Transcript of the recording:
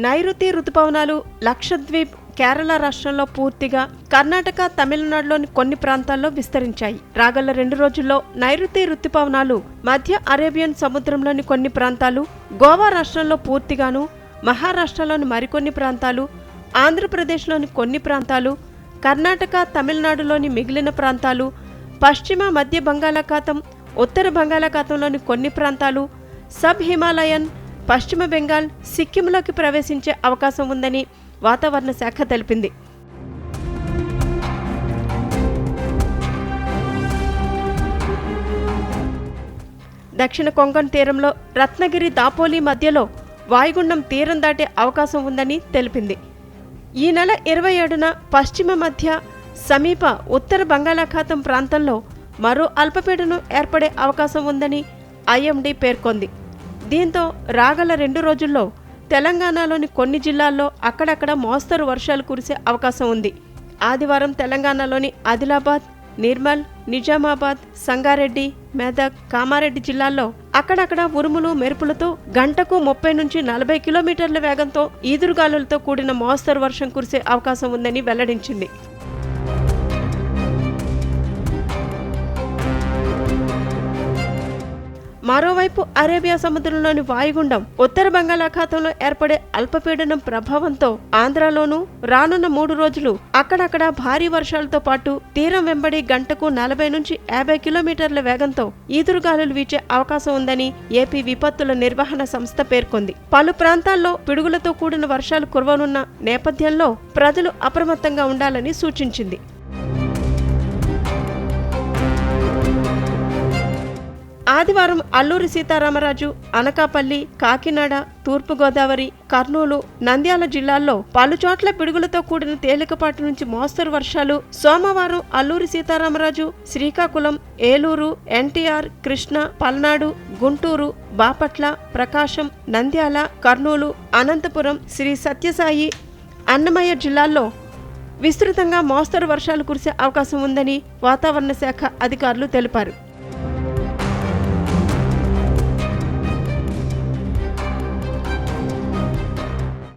నైరుతి రుతుపవనాలు లక్షద్వీప్, కేరళ రాష్ట్రంలో పూర్తిగా, కర్ణాటక, తమిళనాడులోని కొన్ని ప్రాంతాల్లో విస్తరించాయి. రాగల 2 రోజుల్లో నైరుతి రుతుపవనాలు మధ్య అరేబియన్ సముద్రంలోని కొన్ని ప్రాంతాలు, గోవా రాష్ట్రంలో పూర్తిగాను, మహారాష్ట్రలోని మరికొన్ని ప్రాంతాలు, ఆంధ్రప్రదేశ్లోని కొన్ని ప్రాంతాలు, కర్ణాటక, తమిళనాడులోని మిగిలిన ప్రాంతాలు, పశ్చిమ మధ్య బంగాళాఖాతం, ఉత్తర బంగాళాఖాతంలోని కొన్ని ప్రాంతాలు, సబ్ హిమాలయన్, పశ్చిమ బెంగాల్, సిక్కింలోకి ప్రవేశించే అవకాశం ఉందని వాతావరణ శాఖ తెలిపింది. దక్షిణ కొంకణ్ తీరంలో రత్నగిరి, దాపోలి మధ్యలో వాయుగుండం తీరం దాటే అవకాశం ఉందని తెలిపింది. ఈ నెల 27న పశ్చిమ మధ్య సమీప ఉత్తర బంగాళాఖాతం ప్రాంతంలో మరో అల్పపీడనం ఏర్పడే అవకాశం ఉందని ఐఎండీ పేర్కొంది. దీంతో రాగల 2 రోజుల్లో తెలంగాణలోని కొన్ని జిల్లాల్లో అక్కడక్కడ మోస్తరు వర్షాలు కురిసే అవకాశం ఉంది. ఆదివారం తెలంగాణలోని ఆదిలాబాద్, నిర్మల్, నిజామాబాద్, సంగారెడ్డి, మెదక్, కామారెడ్డి జిల్లాల్లో అక్కడక్కడ ఉరుములు, మెరుపులతో గంటకు 30 నుంచి 40 కిలోమీటర్ల వేగంతో ఈదురుగాలులతో కూడిన మోస్తరు వర్షం కురిసే అవకాశం ఉందని వెల్లడించింది. మరోవైపు అరేబియా సముద్రంలోని వాయుగుండం ఉత్తర బంగాళాఖాతంలో ఏర్పడే అల్పపీడనం ప్రభావంతో ఆంధ్రాలోనూ రానున్న 3 రోజులు అక్కడక్కడ భారీ వర్షాలతో పాటు తీరం వెంబడి గంటకు 40 నుంచి 50 కిలోమీటర్ల వేగంతో ఈదురుగాలులు వీచే అవకాశం ఉందని ఏపీ విపత్తుల నిర్వహణ సంస్థ పేర్కొంది. పలు ప్రాంతాల్లో పిడుగులతో కూడిన వర్షాలు కురవనున్న నేపథ్యంలో ప్రజలు అప్రమత్తంగా ఉండాలని సూచించింది. ఆదివారం అల్లూరి సీతారామరాజు, అనకాపల్లి, కాకినాడ, తూర్పుగోదావరి, కర్నూలు, నంద్యాల జిల్లాల్లో పలుచోట్ల పిడుగులతో కూడిన తేలికపాటి నుంచి మోస్తరు వర్షాలు, సోమవారం అల్లూరి సీతారామరాజు, శ్రీకాకుళం, ఏలూరు, ఎన్టీఆర్, కృష్ణా, పల్నాడు, గుంటూరు, బాపట్ల, ప్రకాశం, నంద్యాల, కర్నూలు, అనంతపురం, శ్రీ సత్యసాయి, అన్నమయ్య జిల్లాల్లో విస్తృతంగా మోస్తరు వర్షాలు కురిసే అవకాశం ఉందని వాతావరణ శాఖ అధికారులు తెలిపారు.